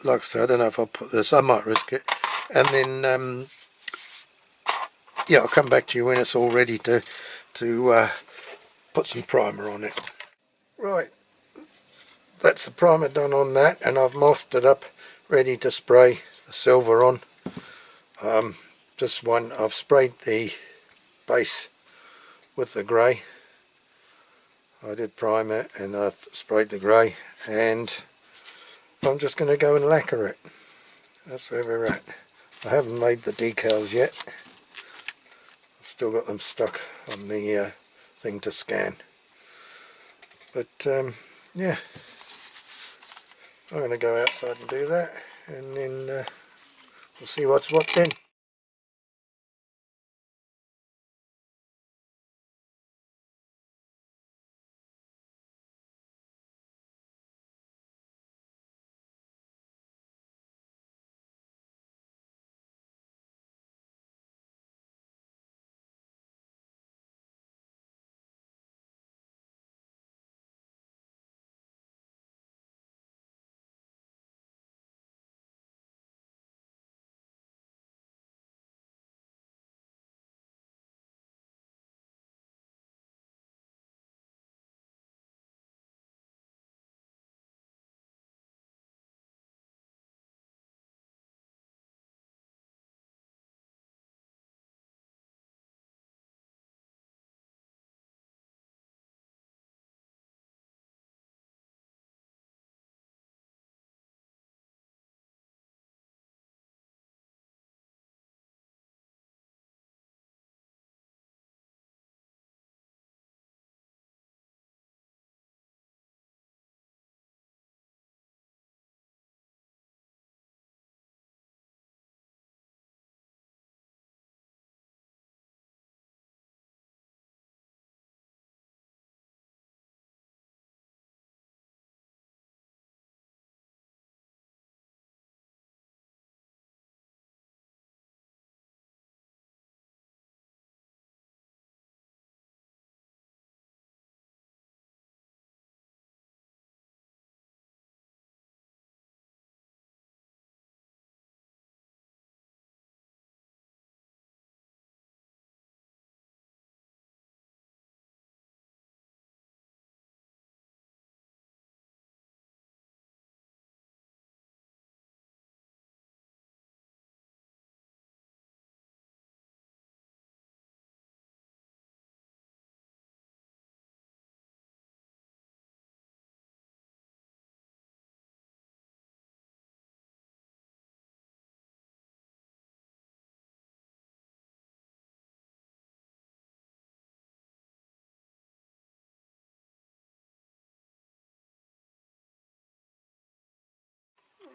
like I said, I don't know if I'll put this, I might risk it, and then yeah, I'll come back to you when it's all ready to put some primer on it. Right, that's the primer done on that, and I've masked it up, ready to spray the silver on. Just one, I've sprayed the base with the grey. I did prime it and I've sprayed the grey, and I'm just going to go and lacquer it. That's where we're at. I haven't made the decals yet. I've still got them stuck on the thing to scan. But yeah, I'm going to go outside and do that, and then we'll see what's what then.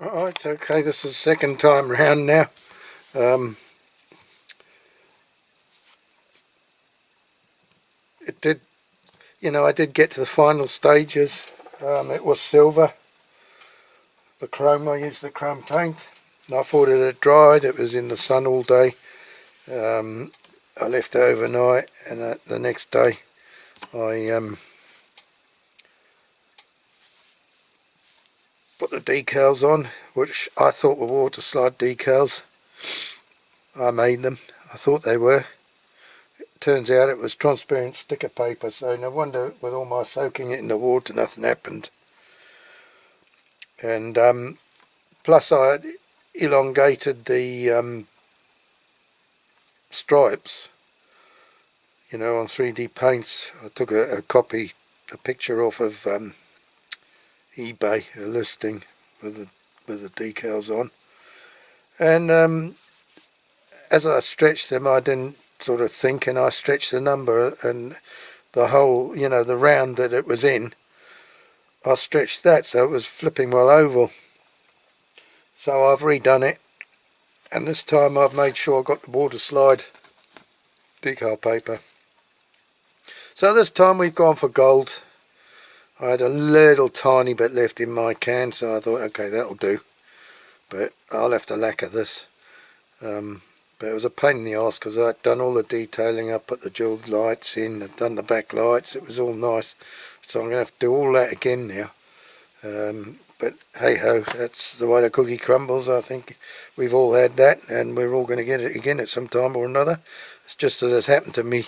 Right, okay, this is the second time round now. It did, you know, I did get to the final stages. It was silver, the chrome. I used the chrome paint, and I thought it had dried. It was in the sun all day. I left it overnight, and the next day I put the decals on, which I thought were water slide decals. I made them. I thought they were. Turns out it was transparent sticker paper, so no wonder with all my soaking it in the water nothing happened. And plus I had elongated the stripes, you know, on 3D paints. I took a picture off of eBay, a listing with the decals on, and as I stretched them I didn't sort of think, and I stretched the number, and the whole, you know, the round that it was in, I stretched that so it was flipping well oval. So I've redone it, and this time I've made sure I got the water slide decal paper. So this time we've gone for gold. I had a little tiny bit left in my can, so I thought, okay, that'll do, but I'll have to lacquer this. But it was a pain in the arse because I'd done all the detailing. I put the jewelled lights in, I'd done the back lights, it was all nice, so I'm going to have to do all that again now. But hey ho, that's the way the cookie crumbles. I think we've all had that, and we're all going to get it again at some time or another. It's just that it's happened to me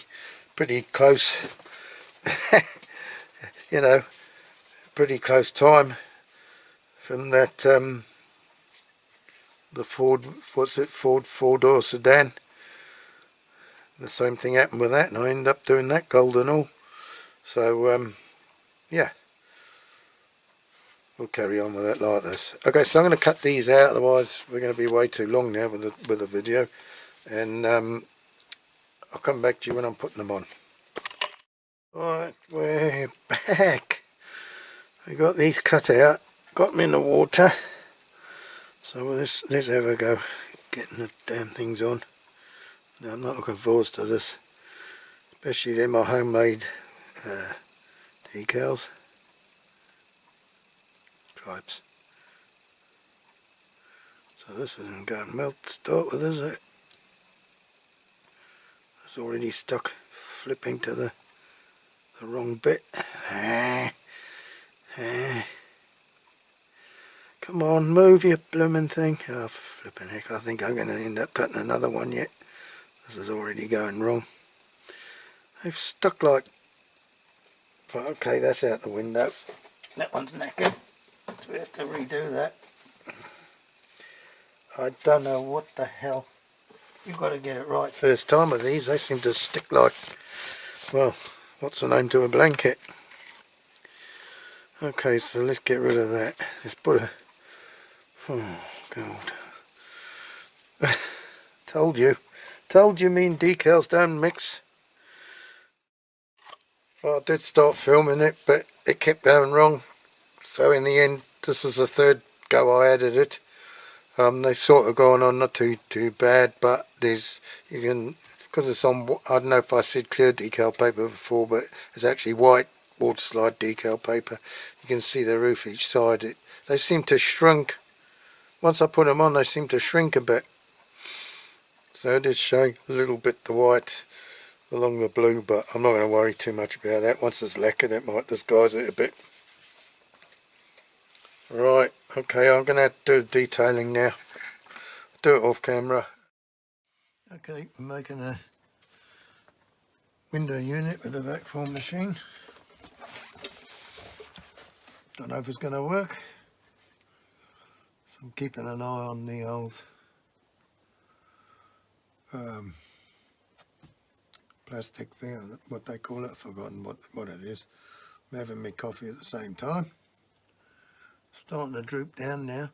pretty close, you know, pretty close time from that the Ford, what's it, Ford four-door sedan. The same thing happened with that, and I ended up doing that gold and all. So yeah, we'll carry on with it like this. Okay, so I'm going to cut these out, otherwise we're going to be way too long now with the video, and I'll come back to you when I'm putting them on. Right, we're back. We got these cut out, got them in the water, so let's have a go getting the damn things on. Now, I'm not looking forward to this, especially they're my homemade decals. Stripes. So this isn't going to melt to start with, is it? It's already stuck, flipping to the wrong bit. Come on, move your blooming thing. Oh, flipping heck, I think I'm going to end up cutting another one yet. This is already going wrong. They've stuck like... Okay, that's out the window. That one's knackered, so we have to redo that. I don't know what the hell. You've got to get it right first time with these. They seem to stick like, well, what's the name to a blanket? Okay, so let's get rid of that. Let's put a... Oh, God. Told you me and decals don't mix. Well, I did start filming it, but it kept going wrong. So in the end, this is the third go I added it. They've sort of gone on not too bad, but there's, you can, because it's on, I don't know if I said clear decal paper before, but it's actually white water slide decal paper. You can see the roof each side. They seem to shrink. Once I put them on, they seem to shrink a bit. So it is showing a little bit the white along the blue, but I'm not going to worry too much about that. Once it's lacquered, it might disguise it a bit. Right, okay, I'm going to have to do the detailing now. Do it off camera. Okay, we're making a window unit with a vacuum machine. Don't know if it's going to work. So I'm keeping an eye on the old plastic thing, what they call it, I've forgotten what it is. I'm having my coffee at the same time. Starting to droop down now.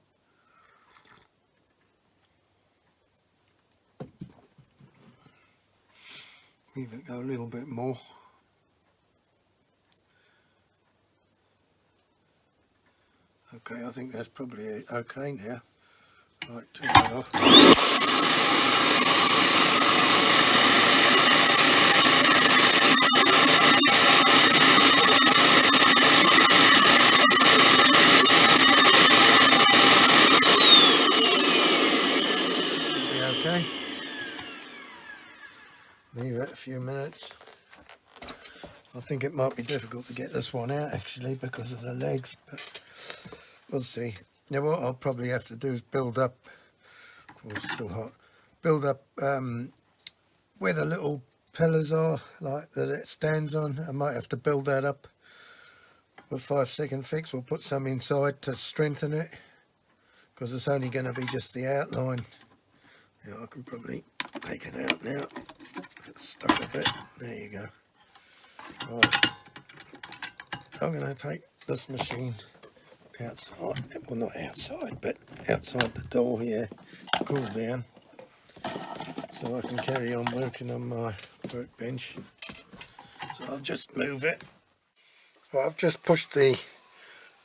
Leave it go a little bit more. Okay, I think that's probably okay now. Right, turn that off. Be okay. Leave it a few minutes. I think it might be difficult to get this one out actually because of the legs, but we'll see. Now what I'll probably have to do is build up, of course it's still hot, build up where the little pillars are, like that it stands on. I might have to build that up with 5-second fix. We'll put some inside to strengthen it because it's only going to be just the outline. Yeah, I can probably take it out now. It's stuck a bit. There you go. Right. I'm going to take this machine outside, well not outside, but outside the door here, cool down, so I can carry on working on my workbench. So I'll just move it. Well, I've just pushed the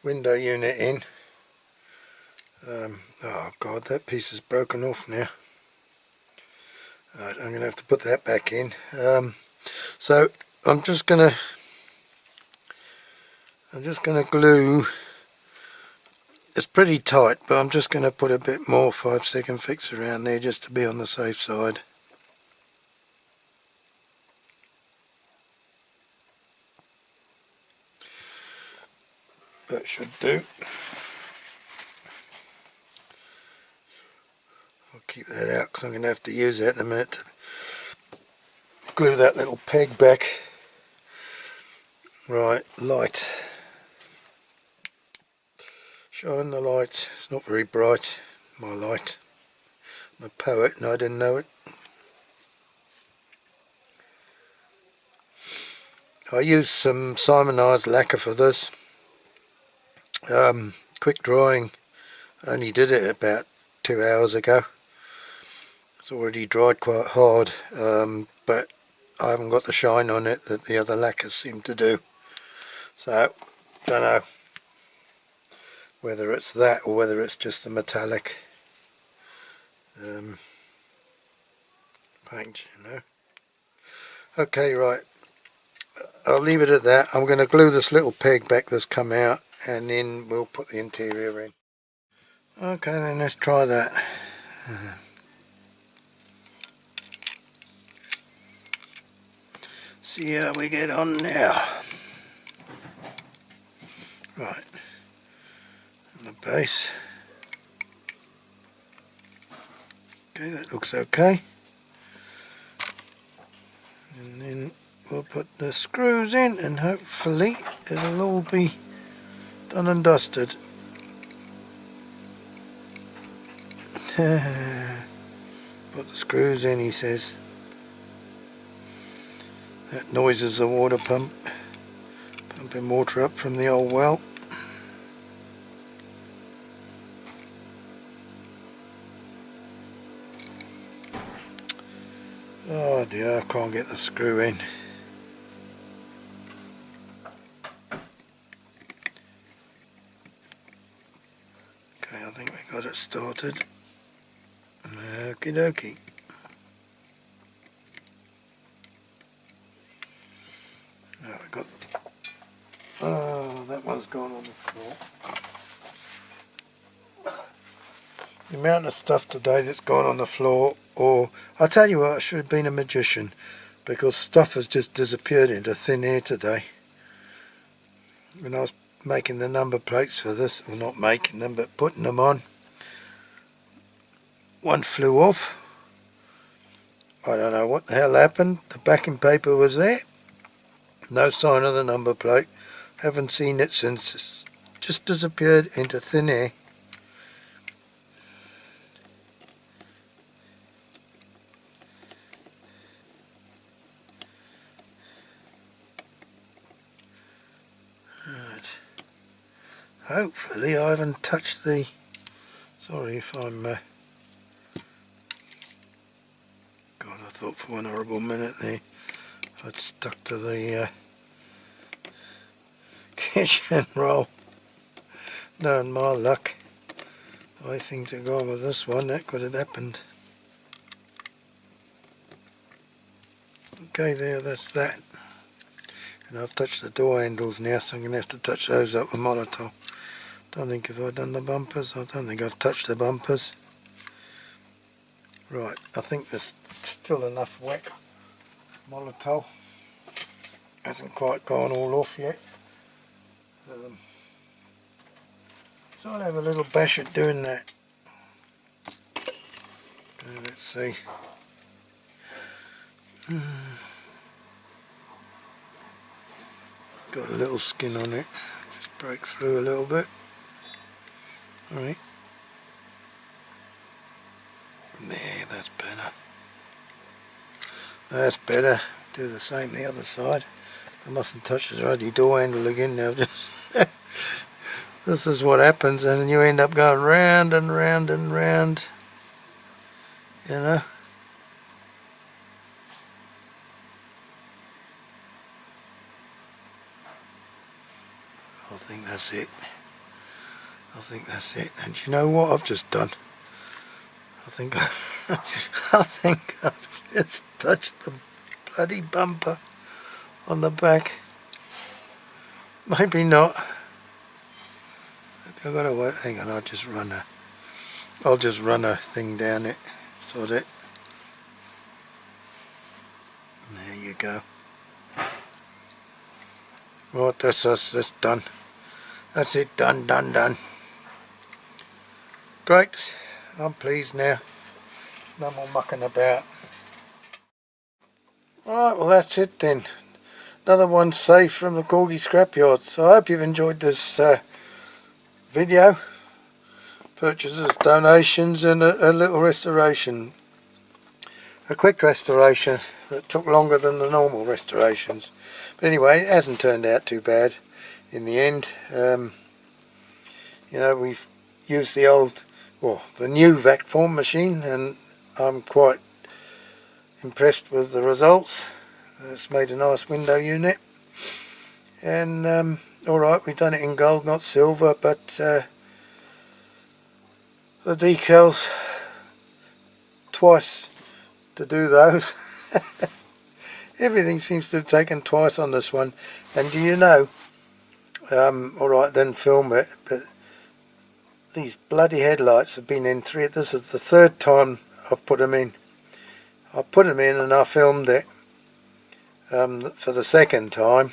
window unit in. Oh god, that piece is broken off now. Right, I'm going to have to put that back in. So I'm just going to glue. It's pretty tight, but I'm just going to put a bit more 5-second fix around there just to be on the safe side. That should do. I'll keep that out because I'm going to have to use that in a minute to glue that little peg back. Right, light. Shine the light. It's not very bright, my light. I'm a poet and I didn't know it. I used some Simonized lacquer for this. Quick drying. Only did it about 2 hours ago. It's already dried quite hard, but I haven't got the shine on it that the other lacquers seem to do. So, don't know whether it's that or whether it's just the metallic paint, you know. Okay, right. I'll leave it at that. I'm going to glue this little peg back that's come out and then we'll put the interior in. Okay, then let's try that. See how we get on now. Right, and the base. Okay, that looks okay. And then we'll put the screws in and hopefully it'll all be done and dusted. Put the screws in, he says. That noise is the water pump, pumping water up from the old well. Oh dear, I can't get the screw in. Okay, I think we got it started. Okie dokie. Now we got. Oh, that one's gone on the floor. The amount of stuff today that's gone on the floor, or I tell you what, I should have been a magician because stuff has just disappeared into thin air today. When I was making the number plates for this, or not making them but putting them on, one flew off. I don't know what the hell happened. The backing paper was there, no sign of the number plate. Haven't seen it since. It's just disappeared into thin air. Right. Hopefully I haven't touched the... Sorry if I'm... God, I thought for one horrible minute there I'd stuck to the kitchen roll. Knowing my luck, the way things are gone with this one, that could have happened. Okay, there, that's that. And I've touched the door handles now, so I'm going to have to touch those up with Molotov. Don't think if I've done the bumpers. I don't think I've touched the bumpers. Right, I think there's still enough wet Molotov. Hasn't quite gone all off yet. So I'll have a little bash at doing that. Okay, let's see. Got a little skin on it. Just break through a little bit. Alright. There, that's better. That's better. Do the same the other side. I mustn't touch the ruddy door handle again now. This is what happens, and you end up going round and round and round. You know. I think that's it. I think that's it. And you know what I've just done? I think I've just touched the bloody bumper on the back. Maybe not. I've got to wait. Hang on, I'll just run a thing down it. So that. There you go. Right, that's us. That's done. That's it. Done. Great. I'm pleased now. No more mucking about. Alright, well that's it then. Another one safe from the Corgi scrapyard. So I hope you've enjoyed this video. Purchases, donations and a little restoration. A quick restoration that took longer than the normal restorations. But anyway, it hasn't turned out too bad in the end. You know, we've used the new vac form machine, and I'm quite impressed with the results. It's made a nice window unit, and alright, we've done it in gold, not silver, but the decals twice to do those. Everything seems to have taken twice on this one. And do you know, alright, didn't film it, but these bloody headlights have been in this is the third time I've put them in. I put them in and I filmed it for the second time,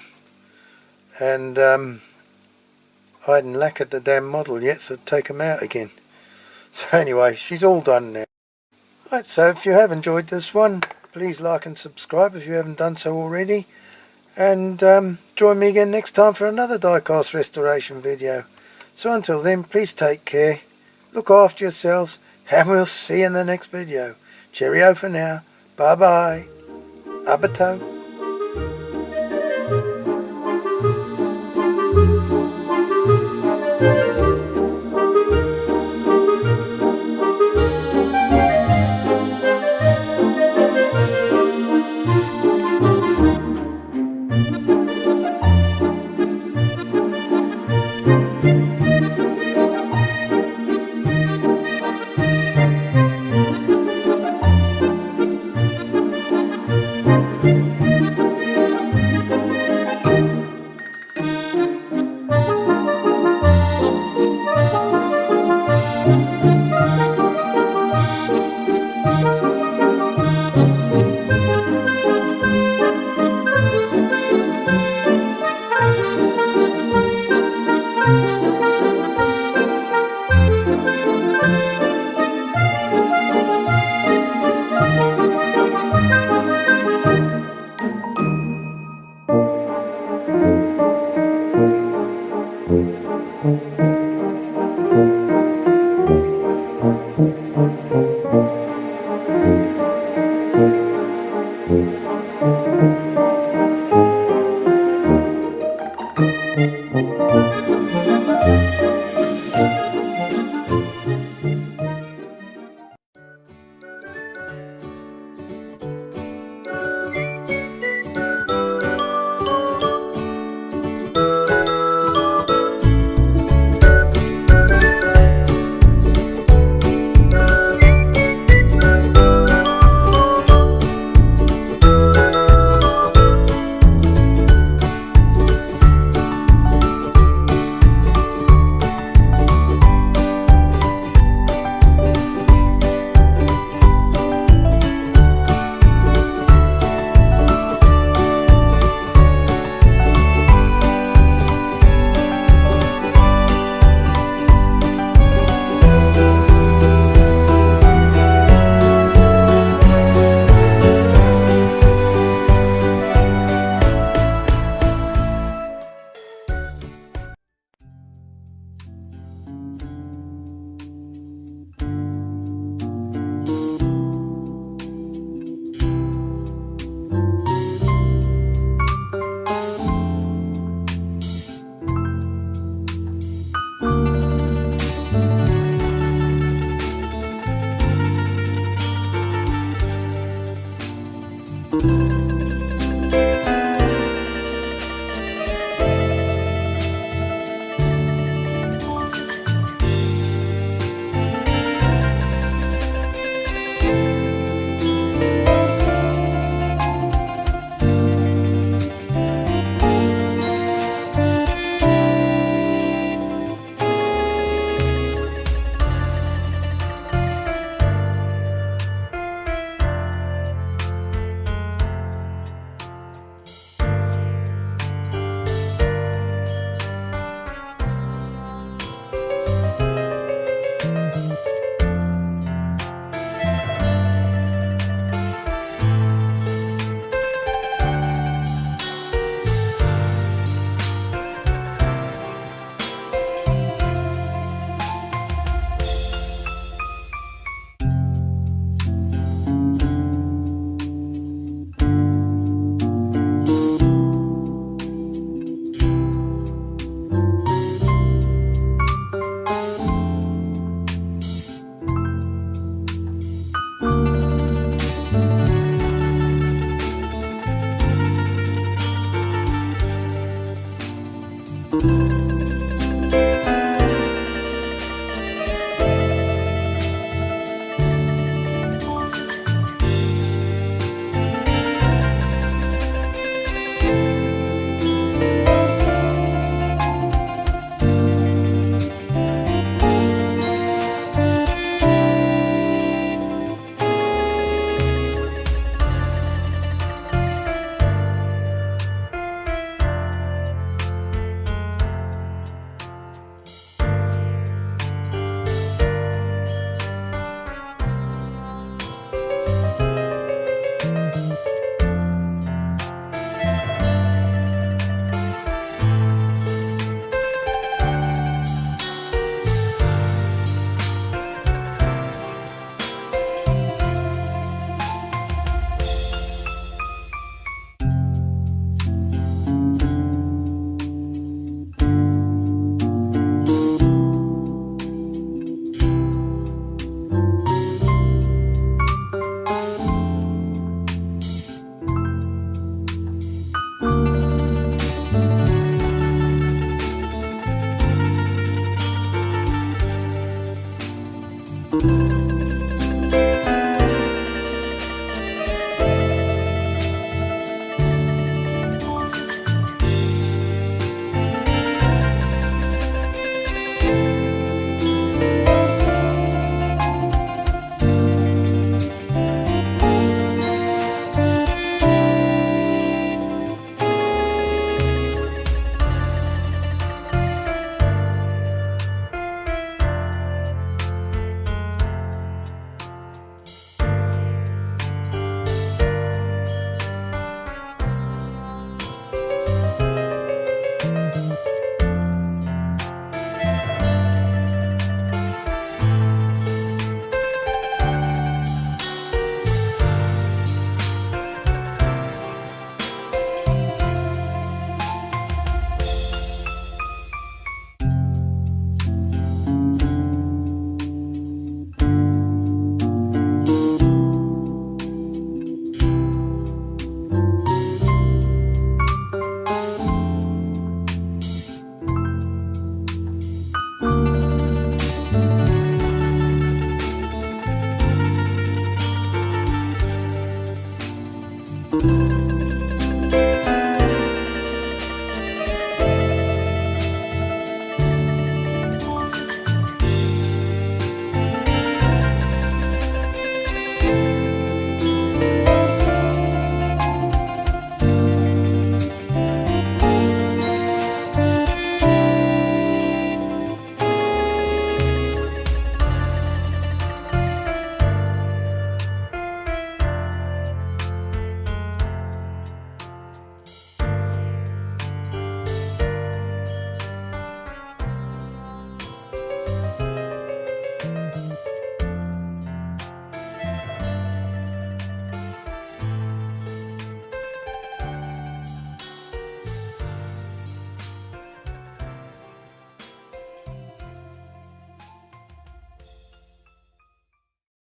and I hadn't lacquered the damn model yet, so I'd take them out again. So anyway, she's all done now. Right, so if you have enjoyed this one, please like and subscribe if you haven't done so already, and join me again next time for another diecast restoration video. So until then, please take care, look after yourselves, and we'll see you in the next video. Cheerio for now. Bye bye. Abato.